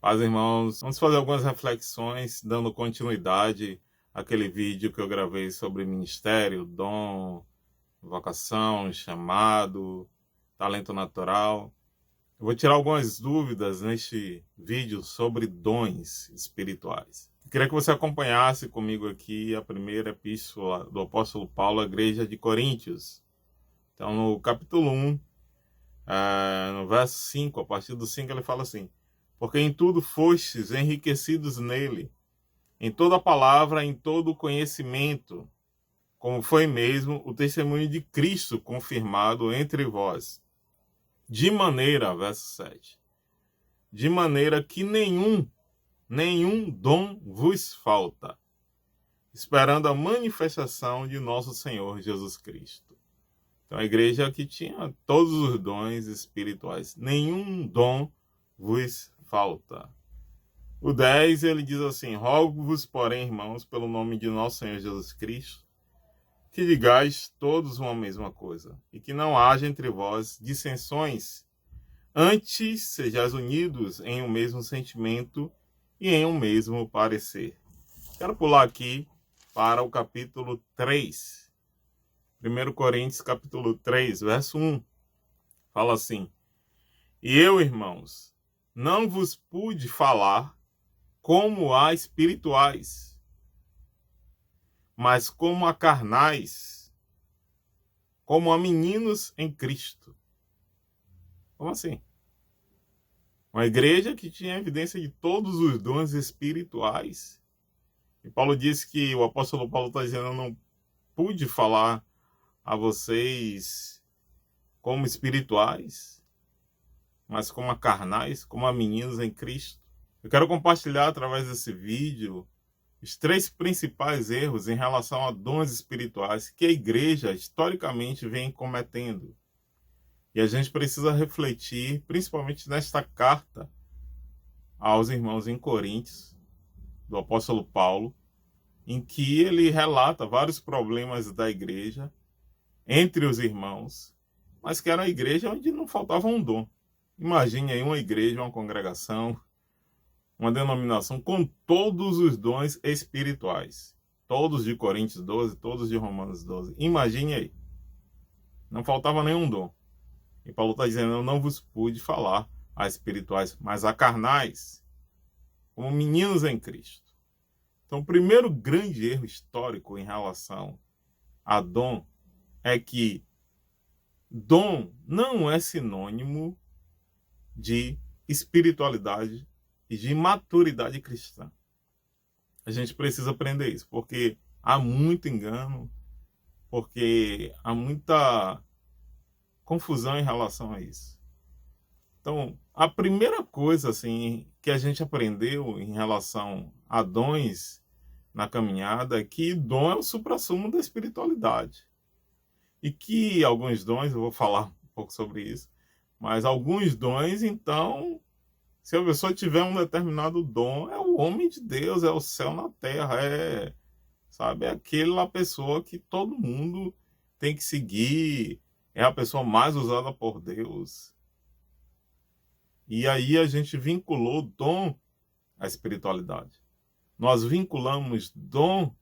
Paz, irmãos. Vamos fazer algumas reflexões, dando continuidade àquele vídeo que eu gravei sobre ministério, dom, vocação, chamado, talento natural. Eu vou tirar algumas dúvidas neste vídeo sobre dons espirituais. Eu queria que você acompanhasse comigo aqui a primeira epístola do apóstolo Paulo à igreja de Coríntios. Então, no capítulo 1, no verso 5, a partir do 5, ele fala assim: porque em tudo fostes enriquecidos nele, em toda palavra, em todo conhecimento, como foi mesmo o testemunho de Cristo confirmado entre vós. De maneira, verso 7, de maneira que nenhum dom vos falta, esperando a manifestação de nosso Senhor Jesus Cristo. Então a igreja que tinha todos os dons espirituais, nenhum dom vos falta. O 10, ele diz assim: rogo-vos, porém, irmãos, pelo nome de nosso Senhor Jesus Cristo, que digais todos uma mesma coisa, e que não haja entre vós dissensões, antes sejais unidos em um mesmo sentimento e em um mesmo parecer. Quero pular aqui para o capítulo 3. 1 Coríntios, capítulo 3, verso 1. Fala assim: e eu, irmãos, não vos pude falar como a espirituais, mas como a carnais, como a meninos em Cristo. Como assim? Uma igreja que tinha evidência de todos os dons espirituais. E Paulo disse que o apóstolo Paulo está dizendo: eu não pude falar a vocês como espirituais, mas como a carnais, como a meninos em Cristo. Eu quero compartilhar através desse vídeo os 3 principais erros em relação a dons espirituais que a igreja historicamente vem cometendo. E a gente precisa refletir, principalmente nesta carta aos irmãos em Coríntios, do apóstolo Paulo, em que ele relata vários problemas da igreja entre os irmãos, mas que era uma igreja onde não faltava um dom. Imagine aí uma igreja, uma congregação, uma denominação com todos os dons espirituais. Todos de Coríntios 12, todos de Romanos 12. Imagine aí. Não faltava nenhum dom. E Paulo está dizendo: eu não vos pude falar a espirituais, mas a carnais, como meninos em Cristo. Então, o primeiro grande erro histórico em relação a dom é que dom não é sinônimo de espiritualidade e de maturidade cristã. A gente precisa aprender isso, porque há muito engano, porque há muita confusão em relação a isso. Então, a primeira coisa assim que a gente aprendeu em relação a dons na caminhada é que dom é o suprassumo da espiritualidade. E que alguns dons, eu vou falar um pouco sobre isso, mas alguns dons, então, se a pessoa tiver um determinado dom, é o homem de Deus, é o céu na terra, sabe, é aquela pessoa que todo mundo tem que seguir, é a pessoa mais usada por Deus. E aí a gente vinculou dom à espiritualidade. Nós vinculamos dom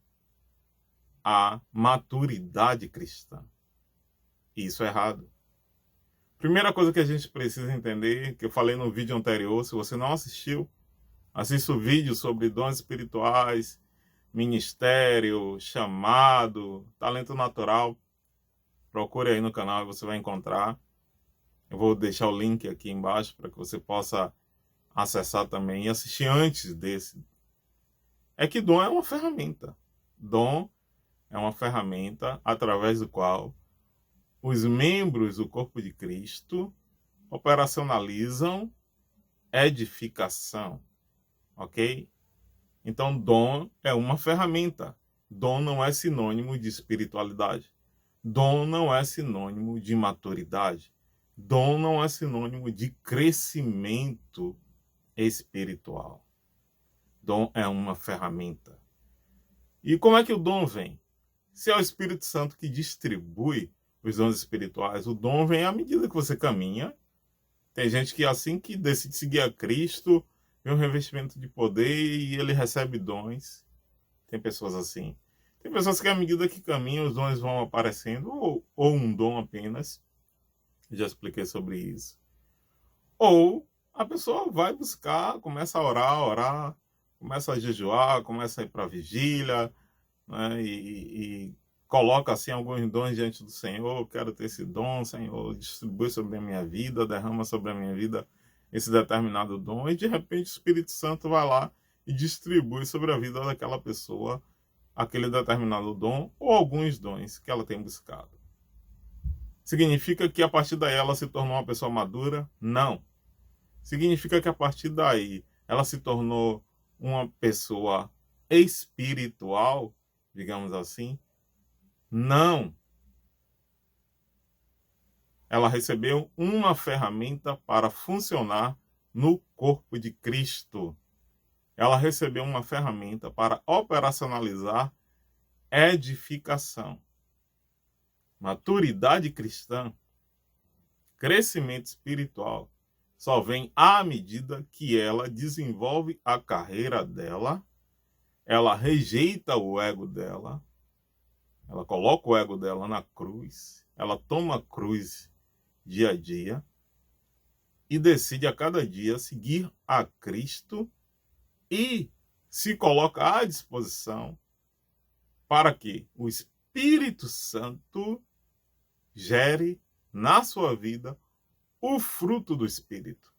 à maturidade cristã. Isso é errado. Primeira coisa que a gente precisa entender, que eu falei no vídeo anterior, se você não assistiu, assista o vídeo sobre dons espirituais, ministério, chamado, talento natural. Procure aí no canal e você vai encontrar. Eu vou deixar o link aqui embaixo para que você possa acessar também e assistir antes desse. É que dom é uma ferramenta. Dom é uma ferramenta através do qual os membros do corpo de Cristo operacionalizam edificação, ok? Então, dom é uma ferramenta. Dom não é sinônimo de espiritualidade. Dom não é sinônimo de maturidade. Dom não é sinônimo de crescimento espiritual. Dom é uma ferramenta. E como é que o dom vem? Se é o Espírito Santo que distribui os dons espirituais, o dom vem à medida que você caminha. Tem gente que assim que decide seguir a Cristo, vem um revestimento de poder e ele recebe dons. Tem pessoas assim. Tem pessoas que, à medida que caminham, os dons vão aparecendo, ou um dom apenas. Já expliquei sobre isso. Ou a pessoa vai buscar, começa a orar, começa a jejuar, começa a ir para a vigília, né, e coloca assim alguns dons diante do Senhor. Quero ter esse dom, Senhor, distribui sobre a minha vida, derrama sobre a minha vida esse determinado dom, e de repente o Espírito Santo vai lá e distribui sobre a vida daquela pessoa aquele determinado dom ou alguns dons que ela tem buscado. Significa que a partir daí ela se tornou uma pessoa madura? Não. Significa que a partir daí ela se tornou uma pessoa espiritual, digamos assim? Não. Ela recebeu uma ferramenta para funcionar no corpo de Cristo. Ela recebeu uma ferramenta para operacionalizar edificação. Maturidade cristã, crescimento espiritual, só vem à medida que ela desenvolve a carreira dela, ela rejeita o ego dela, ela coloca o ego dela na cruz, ela toma a cruz dia a dia e decide a cada dia seguir a Cristo e se coloca à disposição para que o Espírito Santo gere na sua vida o fruto do Espírito.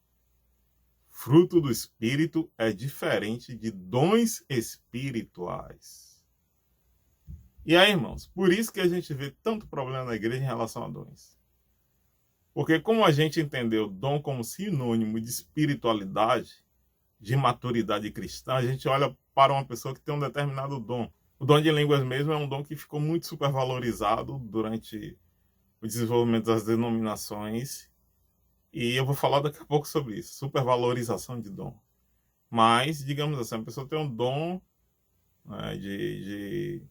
Fruto do Espírito é diferente de dons espirituais. E aí, irmãos, por isso que a gente vê tanto problema na igreja em relação a dons. Porque como a gente entendeu dom como sinônimo de espiritualidade, de maturidade cristã, a gente olha para uma pessoa que tem um determinado dom. O dom de línguas mesmo é um dom que ficou muito supervalorizado durante o desenvolvimento das denominações, e eu vou falar daqui a pouco sobre isso, supervalorização de dom. Mas, digamos assim, a pessoa tem um dom, né, de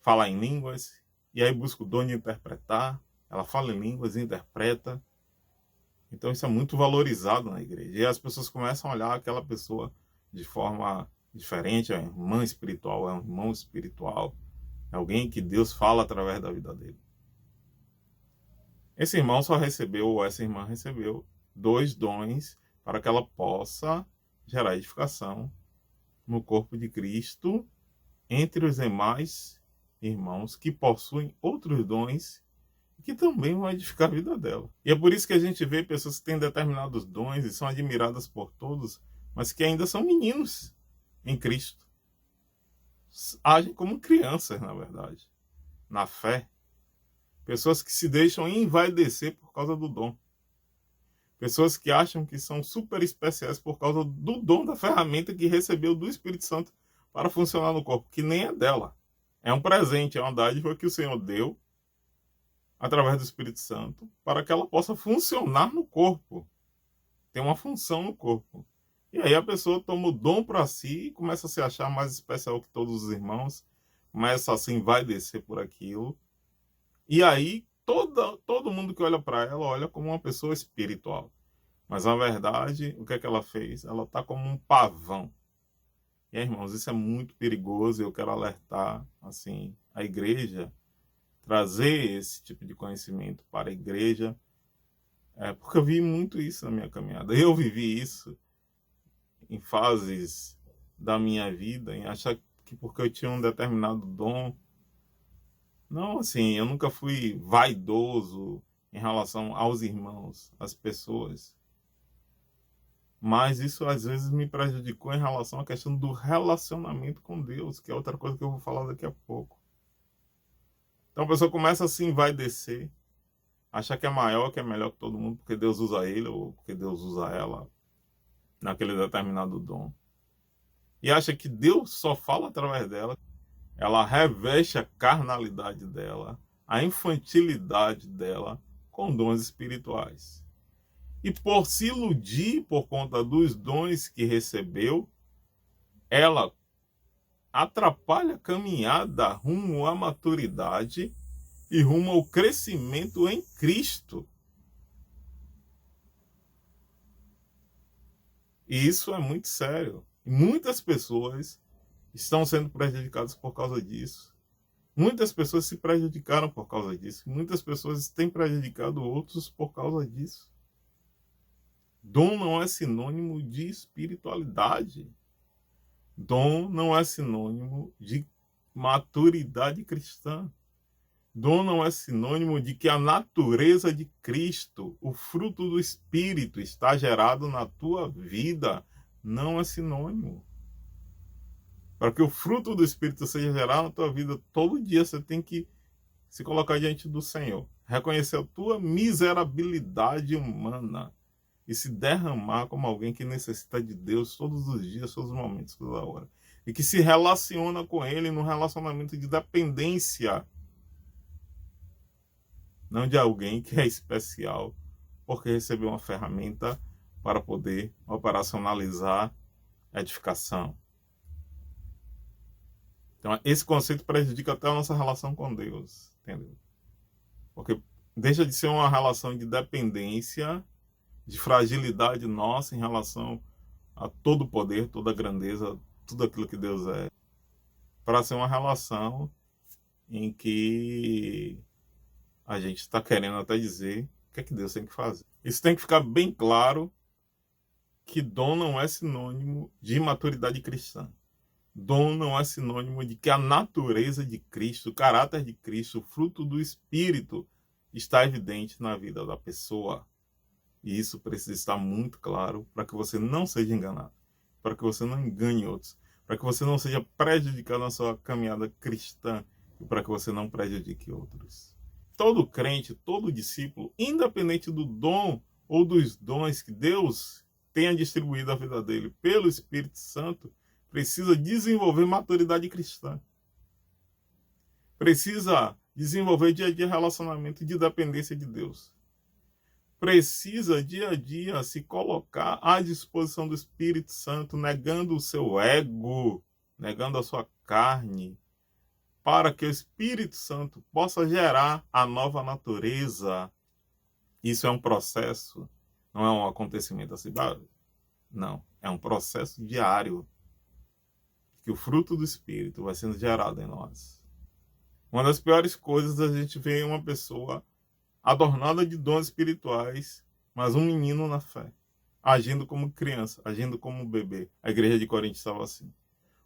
falar em línguas, e aí busca o dom de interpretar, ela fala em línguas e interpreta. Então isso é muito valorizado na igreja. E as pessoas começam a olhar aquela pessoa de forma diferente, é uma irmã espiritual, é um irmão espiritual, é alguém que Deus fala através da vida dele. Esse irmão só recebeu, ou essa irmã recebeu, 2 dons para que ela possa gerar edificação no corpo de Cristo entre os demais irmãos que possuem outros dons que também vão edificar a vida dela. E é por isso que a gente vê pessoas que têm determinados dons e são admiradas por todos, mas que ainda são meninos em Cristo. Agem como crianças, na verdade, na fé. Pessoas que se deixam envaidecer por causa do dom. Pessoas que acham que são super especiais por causa do dom da ferramenta que recebeu do Espírito Santo para funcionar no corpo, que nem é dela. É um presente, é uma dádiva que o Senhor deu através do Espírito Santo para que ela possa funcionar no corpo. Tem uma função no corpo. E aí a pessoa toma o dom para si e começa a se achar mais especial que todos os irmãos, começa a se envaidecer por aquilo. E aí todo mundo que olha para ela olha como uma pessoa espiritual. Mas na verdade, o que é que ela fez? Ela está como um pavão. E aí, irmãos, isso é muito perigoso. Eu quero alertar assim a igreja, trazer esse tipo de conhecimento para a igreja, porque eu vi muito isso na minha caminhada. Eu vivi isso em fases da minha vida, em achar que porque eu tinha um determinado dom. Não, assim, eu nunca fui vaidoso em relação aos irmãos, às pessoas. Mas isso às vezes me prejudicou em relação à questão do relacionamento com Deus, que é outra coisa que eu vou falar daqui a pouco. Então a pessoa começa assim, vai descer, achar que é maior, que é melhor que todo mundo, porque Deus usa ele ou porque Deus usa ela naquele determinado dom. E acha que Deus só fala através dela. Ela reveste a carnalidade dela, a infantilidade dela com dons espirituais. E por se iludir por conta dos dons que recebeu, ela atrapalha a caminhada rumo à maturidade e rumo ao crescimento em Cristo. E isso é muito sério. E muitas pessoas estão sendo prejudicadas por causa disso. Muitas pessoas se prejudicaram por causa disso. Muitas pessoas têm prejudicado outros por causa disso. Dom não é sinônimo de espiritualidade. Dom não é sinônimo de maturidade cristã. Dom não é sinônimo de que a natureza de Cristo, o fruto do Espírito, está gerado na tua vida. Não é sinônimo. Para que o fruto do Espírito seja gerado na tua vida, todo dia você tem que se colocar diante do Senhor, reconhecer a tua miserabilidade humana e se derramar como alguém que necessita de Deus todos os dias, todos os momentos, toda hora. E que se relaciona com Ele num relacionamento de dependência. Não de alguém que é especial porque recebeu uma ferramenta para poder operacionalizar a edificação. Então, esse conceito prejudica até a nossa relação com Deus, entendeu? Porque deixa de ser uma relação de dependência, de fragilidade nossa em relação a todo o poder, toda a grandeza, tudo aquilo que Deus é, para ser uma relação em que a gente está querendo até dizer o que é que Deus tem que fazer. Isso tem que ficar bem claro, que dom não é sinônimo de maturidade cristã. Dom não é sinônimo de que a natureza de Cristo, o caráter de Cristo, o fruto do Espírito está evidente na vida da pessoa. E isso precisa estar muito claro para que você não seja enganado, para que você não engane outros, para que você não seja prejudicado na sua caminhada cristã e para que você não prejudique outros. Todo crente, todo discípulo, independente do dom ou dos dons que Deus tenha distribuído à vida dele pelo Espírito Santo, precisa desenvolver maturidade cristã. Precisa desenvolver dia a dia relacionamento de dependência de Deus. Precisa dia a dia se colocar à disposição do Espírito Santo, negando o seu ego, negando a sua carne, para que o Espírito Santo possa gerar a nova natureza. Isso é um processo, não é um acontecimento assim. Não, é um processo diário que o fruto do Espírito vai sendo gerado em nós. Uma das piores coisas é a gente ver uma pessoa adornada de dons espirituais, mas um menino na fé, agindo como criança, agindo como bebê. A igreja de Corinto estava assim.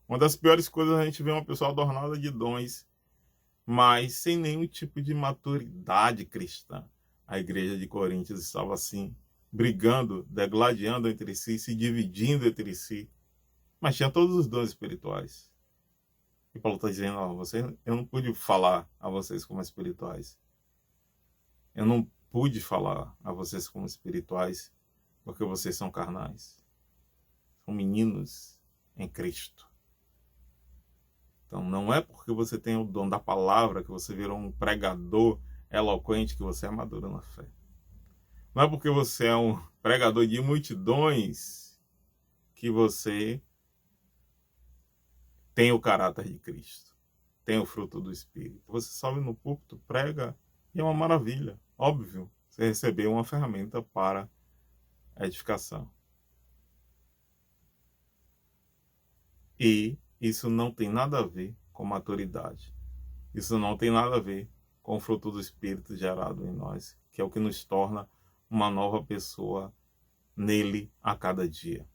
Uma das piores coisas é a gente ver uma pessoa adornada de dons, mas sem nenhum tipo de maturidade cristã. A igreja de Coríntios estava assim, brigando, degladiando entre si, se dividindo entre si, mas tinha todos os dons espirituais. E Paulo está dizendo, eu não pude falar a vocês como espirituais. Eu não pude falar a vocês como espirituais porque vocês são carnais. São meninos em Cristo. Então não é porque você tem o dom da palavra que você virou um pregador eloquente que você é maduro na fé. Não é porque você é um pregador de multidões que você tem o caráter de Cristo, tem o fruto do Espírito. Você sobe no púlpito, prega e é uma maravilha. Óbvio, você recebeu uma ferramenta para a edificação. E isso não tem nada a ver com maturidade. Isso não tem nada a ver com o fruto do Espírito gerado em nós, que é o que nos torna uma nova pessoa nele a cada dia.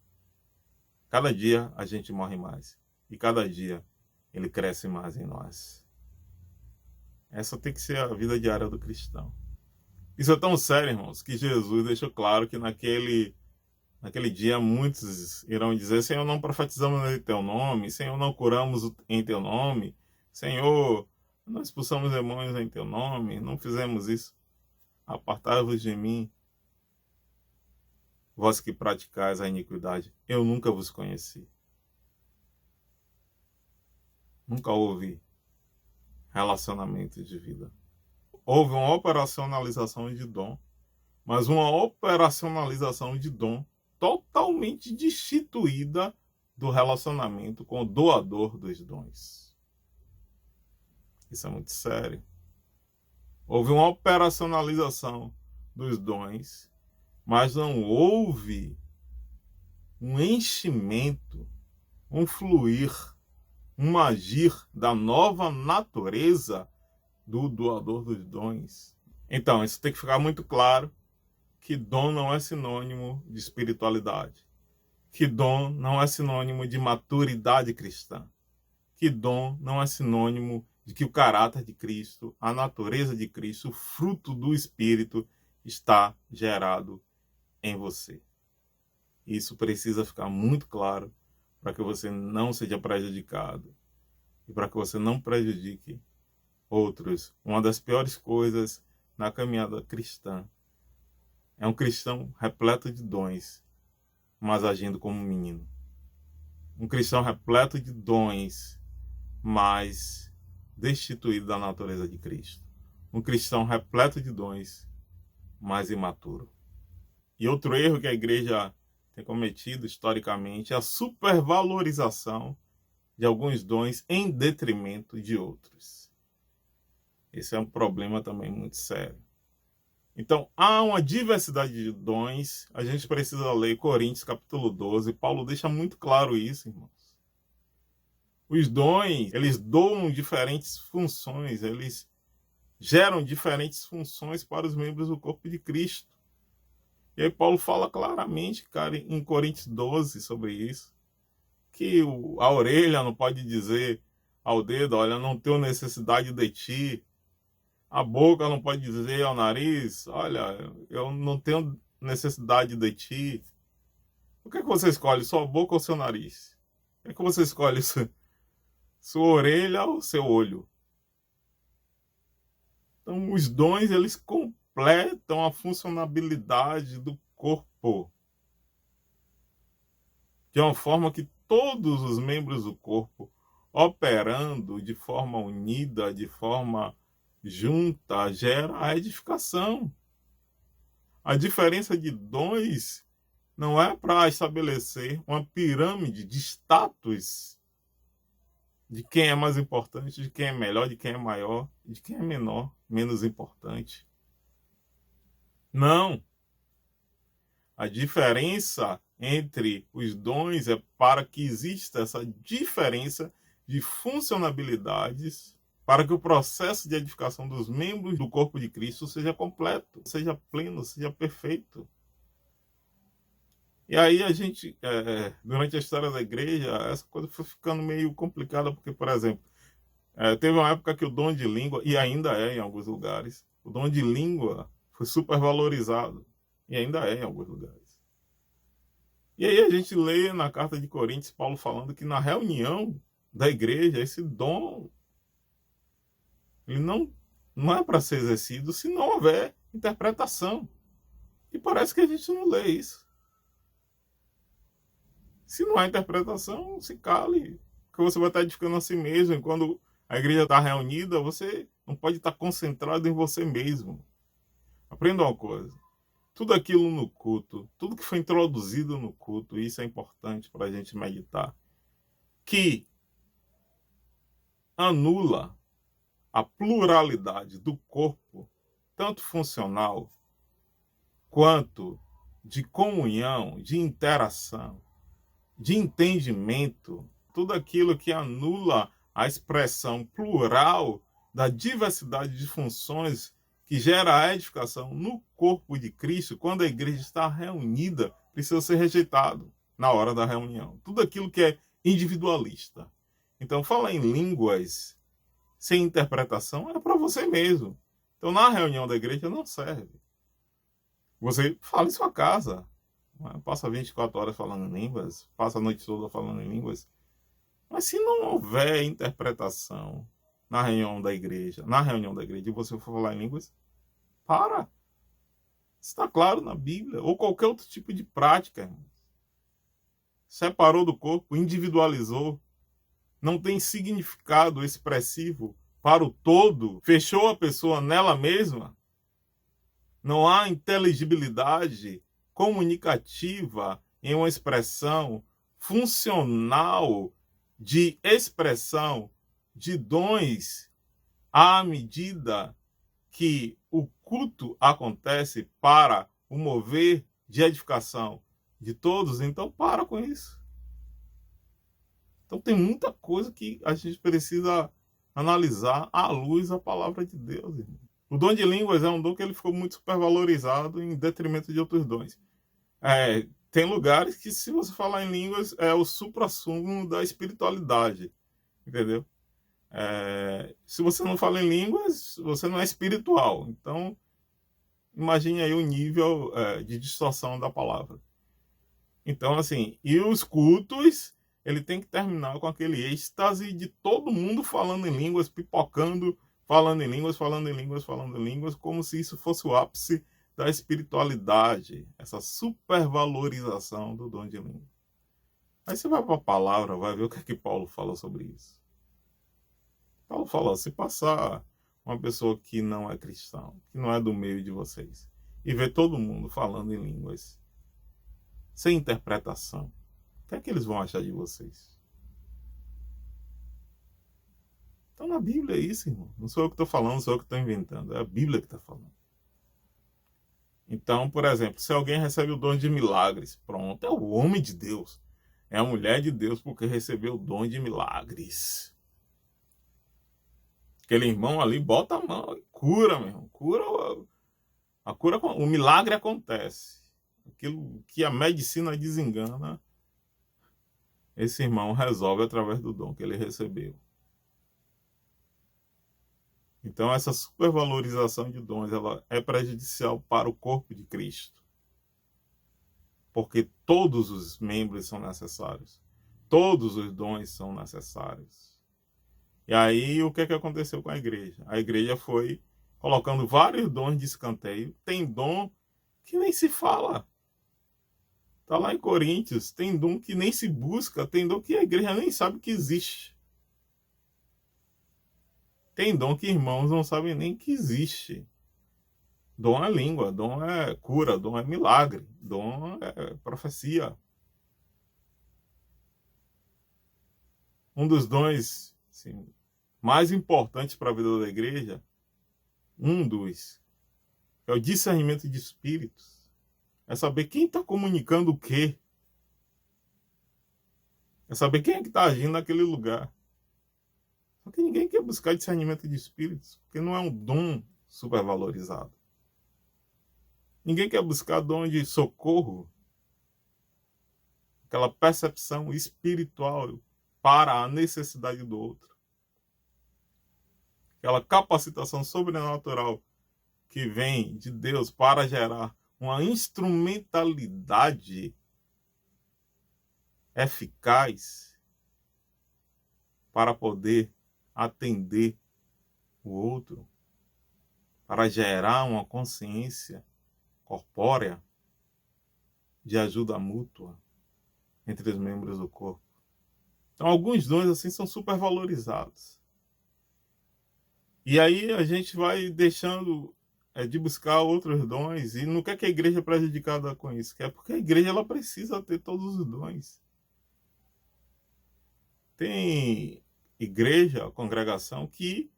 Cada dia a gente morre mais. E cada dia ele cresce mais em nós. Essa tem que ser a vida diária do cristão. Isso é tão sério, irmãos, que Jesus deixou claro que naquele dia muitos irão dizer: Senhor, não profetizamos em teu nome, Senhor, não curamos em teu nome, Senhor, não expulsamos demônios em teu nome, não fizemos isso. Apartai-vos de mim, vós que praticais a iniquidade, eu nunca vos conheci. Nunca houve relacionamento de vida. Houve uma operacionalização de dom, mas uma operacionalização de dom totalmente destituída do relacionamento com o doador dos dons. Isso é muito sério. Houve uma operacionalização dos dons, mas não houve um enchimento, um fluir, um agir da nova natureza do doador dos dons. Então, isso tem que ficar muito claro, que dom não é sinônimo de espiritualidade, que dom não é sinônimo de maturidade cristã, que dom não é sinônimo de que o caráter de Cristo, a natureza de Cristo, o fruto do Espírito está gerado em você. Isso precisa ficar muito claro para que você não seja prejudicado e para que você não prejudique outros. Uma das piores coisas na caminhada cristã é um cristão repleto de dons, mas agindo como um menino. Um cristão repleto de dons, mas destituído da natureza de Cristo. Um cristão repleto de dons, mas imaturo. E outro erro que a igreja tem cometido historicamente é a supervalorização de alguns dons em detrimento de outros. Esse é um problema também muito sério. Então, há uma diversidade de dons. A gente precisa ler Coríntios capítulo 12. Paulo deixa muito claro isso, irmãos. Os dons, eles doam diferentes funções, eles geram diferentes funções para os membros do corpo de Cristo. E aí Paulo fala claramente, cara, em Coríntios 12 sobre isso, que a orelha não pode dizer ao dedo, olha, não tenho necessidade de ti. A boca não pode dizer ao nariz, olha, eu não tenho necessidade de ti. O que é que você escolhe, sua boca ou seu nariz? O que é que você escolhe, sua orelha ou seu olho? Então, os dons, eles completam a funcionalidade do corpo de uma forma que todos os membros do corpo, operando de forma unida, de forma junta, gera a edificação. A diferença de dons não é para estabelecer uma pirâmide de status de quem é mais importante, de quem é melhor, de quem é maior, de quem é menor, menos importante. Não. A diferença entre os dons é para que exista essa diferença de funcionalidades para que o processo de edificação dos membros do corpo de Cristo seja completo, seja pleno, seja perfeito. E aí a gente, durante a história da igreja, essa coisa foi ficando meio complicada, porque, por exemplo, teve uma época que o dom de língua, e ainda é em alguns lugares, o dom de língua foi super valorizado, e ainda é em alguns lugares. E aí a gente lê na carta de Coríntios, Paulo falando que na reunião da igreja, esse dom, ele não é para ser exercido se não houver interpretação. E parece que a gente não lê isso. Se não há interpretação, se cale, porque você vai estar edificando a si mesmo. E quando a igreja está reunida, você não pode estar concentrado em você mesmo. Aprenda uma coisa. Tudo aquilo no culto, tudo que foi introduzido no culto, isso é importante para a gente meditar, que anula a pluralidade do corpo, tanto funcional quanto de comunhão, de interação, de entendimento, tudo aquilo que anula a expressão plural da diversidade de funções que gera a edificação no corpo de Cristo, quando a igreja está reunida, precisa ser rejeitado na hora da reunião. Tudo aquilo que é individualista. Então, falar em línguas sem interpretação é para você mesmo. Então, na reunião da igreja não serve. Você fala em sua casa. Passa 24 horas falando em línguas, passa a noite toda falando em línguas. Mas se não houver interpretação na reunião da igreja, e você for falar em línguas, para. Está claro na Bíblia, ou qualquer outro tipo de prática, irmãos. Separou do corpo, individualizou, não tem significado expressivo para o todo, fechou a pessoa nela mesma, não há inteligibilidade comunicativa em uma expressão funcional de expressão de dons à medida que o culto acontece para o mover de edificação de todos, então para com isso. Então tem muita coisa que a gente precisa analisar à luz da palavra de Deus, irmão. O dom de línguas é um dom que ele ficou muito supervalorizado em detrimento de outros dons. Tem lugares que, se você falar em línguas, é o suprassumo da espiritualidade, entendeu? Se você não fala em línguas, você não é espiritual. Então, imagine aí o nível de distorção da palavra. Então, assim, e os cultos, ele tem que terminar com aquele êxtase de todo mundo falando em línguas, pipocando, falando em línguas, falando em línguas, falando em línguas, como se isso fosse o ápice da espiritualidade, essa supervalorização do dom de língua. Aí você vai para a palavra, vai ver o que é que Paulo fala sobre isso. Paulo fala, se passar uma pessoa que não é cristã, que não é do meio de vocês, e ver todo mundo falando em línguas, sem interpretação, o que é que eles vão achar de vocês? Então na Bíblia é isso, irmão. Não sou eu que estou falando, não sou eu que estou inventando. É a Bíblia que está falando. Então, por exemplo, se alguém recebe o dom de milagres, pronto, é o homem de Deus. É a mulher de Deus porque recebeu o dom de milagres. Aquele irmão ali bota a mão e cura, meu irmão. O milagre acontece. Aquilo que a medicina desengana, esse irmão resolve através do dom que ele recebeu. Então essa supervalorização de dons, ela é prejudicial para o corpo de Cristo. Porque todos os membros são necessários. Todos os dons são necessários. E aí o que aconteceu com a igreja? A igreja foi colocando vários dons de escanteio. Tem dom que nem se fala. Está lá em Coríntios. Tem dom que nem se busca. Tem dom que a igreja nem sabe que existe. Tem dom que irmãos não sabem nem que existe. Dom é língua, dom é cura, dom é milagre, dom é profecia. Um dos dons assim, mais importantes para a vida da igreja, é o discernimento de espíritos. É saber quem está comunicando o quê. É saber quem é que está agindo naquele lugar. Só que ninguém quer buscar discernimento de espíritos, porque não é um dom supervalorizado. Ninguém quer buscar dom de socorro, aquela percepção espiritual para a necessidade do outro. Aquela capacitação sobrenatural que vem de Deus para gerar uma instrumentalidade eficaz para poder atender o outro, para gerar uma consciência corpórea de ajuda mútua entre os membros do corpo. Então, alguns dons assim são supervalorizados. E aí a gente vai deixando de buscar outros dons. E não quer que a igreja é prejudicada com isso. É porque a igreja ela precisa ter todos os dons. Tem igreja, congregação, que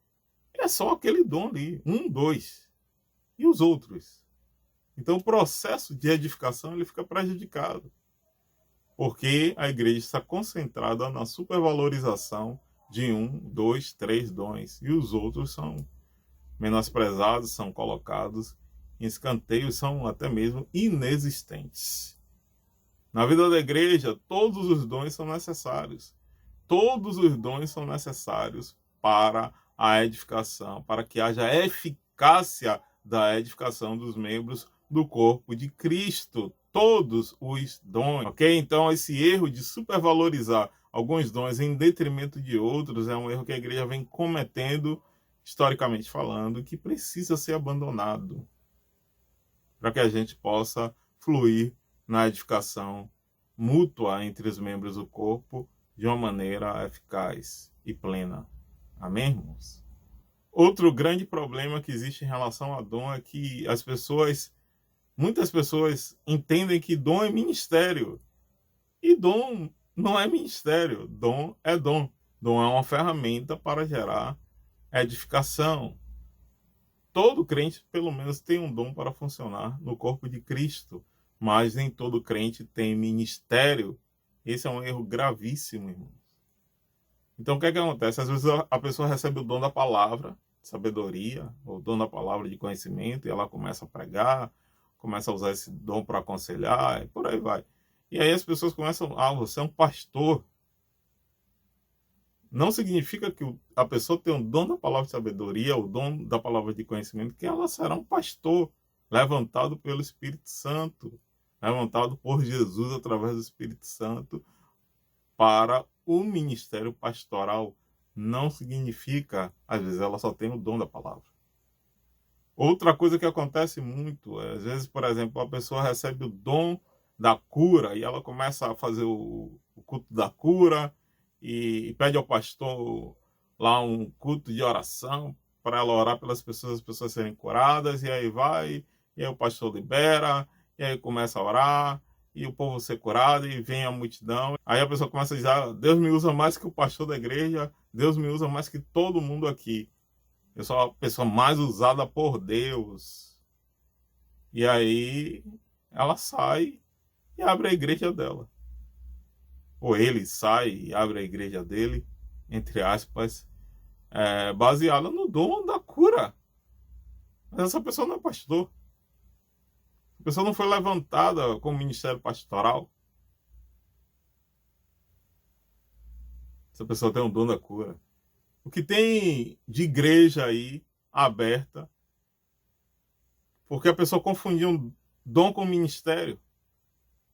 é só aquele dom ali. 1, 2. E os outros? Então o processo de edificação ele fica prejudicado. Porque a igreja está concentrada na supervalorização de 1, 2, 3 dons. E os outros são menosprezados, são colocados em escanteio, são até mesmo inexistentes. Na vida da igreja, todos os dons são necessários. Todos os dons são necessários para a edificação, para que haja eficácia da edificação dos membros do corpo de Cristo. Todos os dons, ok? Então, esse erro de supervalorizar alguns dons em detrimento de outros é um erro que a igreja vem cometendo, historicamente falando, que precisa ser abandonado para que a gente possa fluir na edificação mútua entre os membros do corpo de uma maneira eficaz e plena. Amém, irmãos? Outro grande problema que existe em relação a dom é que muitas pessoas entendem que dom é ministério. E dom não é ministério, dom é dom. Dom é uma ferramenta para gerar edificação. Todo crente, pelo menos, tem um dom para funcionar no corpo de Cristo. Mas nem todo crente tem ministério. Esse é um erro gravíssimo, irmão. Então, o que é que acontece? Às vezes a pessoa recebe o dom da palavra, sabedoria, ou o dom da palavra de conhecimento, e ela começa a pregar, começa a usar esse dom para aconselhar, e por aí vai. E aí as pessoas começam, você é um pastor. Não significa que a pessoa tem o dom da palavra de sabedoria, o dom da palavra de conhecimento, que ela será um pastor, levantado pelo Espírito Santo, levantado por Jesus através do Espírito Santo, para o ministério pastoral. Não significa, às vezes, ela só tem o dom da palavra. Outra coisa que acontece muito, às vezes, por exemplo, a pessoa recebe o dom da cura e ela começa a fazer o culto da cura e pede ao pastor lá um culto de oração para ela orar pelas pessoas, as pessoas serem curadas, e aí vai, e aí o pastor libera, e aí começa a orar, e o povo ser curado, e vem a multidão. Aí a pessoa começa a dizer, Deus me usa mais que o pastor da igreja, Deus me usa mais que todo mundo aqui. Eu sou a pessoa mais usada por Deus. E aí ela sai e abre a igreja dela. Ou ele sai e abre a igreja dele, entre aspas, baseada no dom da cura. Mas essa pessoa não é pastor. A pessoa não foi levantada como ministério pastoral. Essa pessoa tem o dom da cura. O que tem de igreja aí aberta, porque a pessoa confundiu um dom com ministério.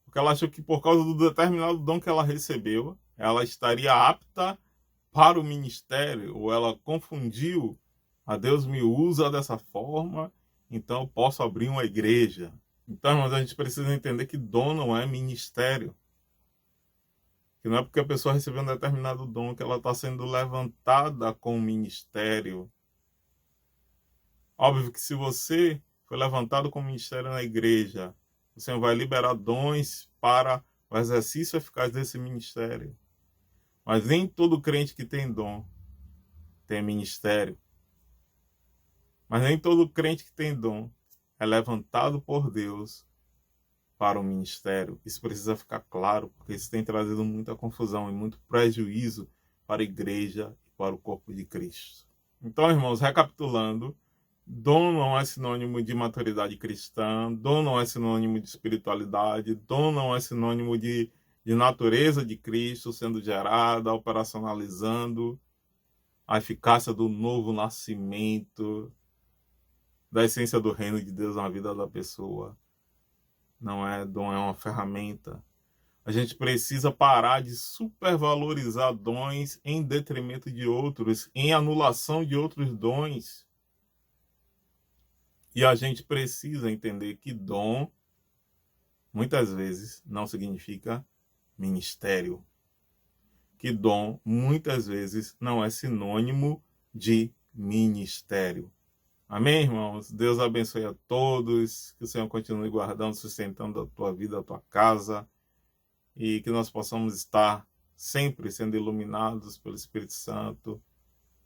Porque ela achou que por causa do determinado dom que ela recebeu, ela estaria apta para o ministério, ou ela confundiu, Deus me usa dessa forma, então eu posso abrir uma igreja. Então, irmãos, a gente precisa entender que dom não é ministério. Que não é porque a pessoa recebeu um determinado dom que ela está sendo levantada com o ministério. Óbvio que se você foi levantado com o ministério na igreja, o Senhor vai liberar dons para o exercício eficaz desse ministério. Mas nem todo crente que tem dom tem ministério. Mas nem todo crente que tem dom é levantado por Deus para o ministério. Isso precisa ficar claro, porque isso tem trazido muita confusão e muito prejuízo para a igreja e para o corpo de Cristo. Então, irmãos, recapitulando, dom não é sinônimo de maturidade cristã, dom não é sinônimo de espiritualidade, dom não é sinônimo de natureza de Cristo sendo gerada, operacionalizando a eficácia do novo nascimento, da essência do reino de Deus na vida da pessoa. Não é dom, é uma ferramenta. A gente precisa parar de supervalorizar dons em detrimento de outros, em anulação de outros dons. E a gente precisa entender que dom, muitas vezes, não significa ministério. Que dom, muitas vezes, não é sinônimo de ministério. Amém, irmãos? Deus abençoe a todos, que o Senhor continue guardando, sustentando a tua vida, a tua casa, e que nós possamos estar sempre sendo iluminados pelo Espírito Santo,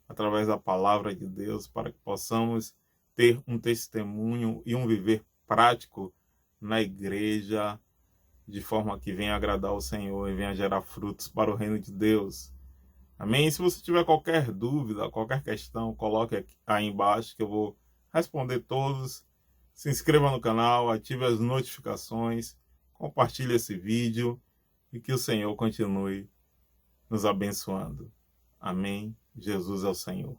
através da palavra de Deus, para que possamos ter um testemunho e um viver prático na igreja, de forma que venha agradar o Senhor e venha gerar frutos para o reino de Deus. Amém? E se você tiver qualquer dúvida, qualquer questão, coloque aí embaixo que eu vou responder todos. Se inscreva no canal, ative as notificações, compartilhe esse vídeo e que o Senhor continue nos abençoando. Amém? Jesus é o Senhor.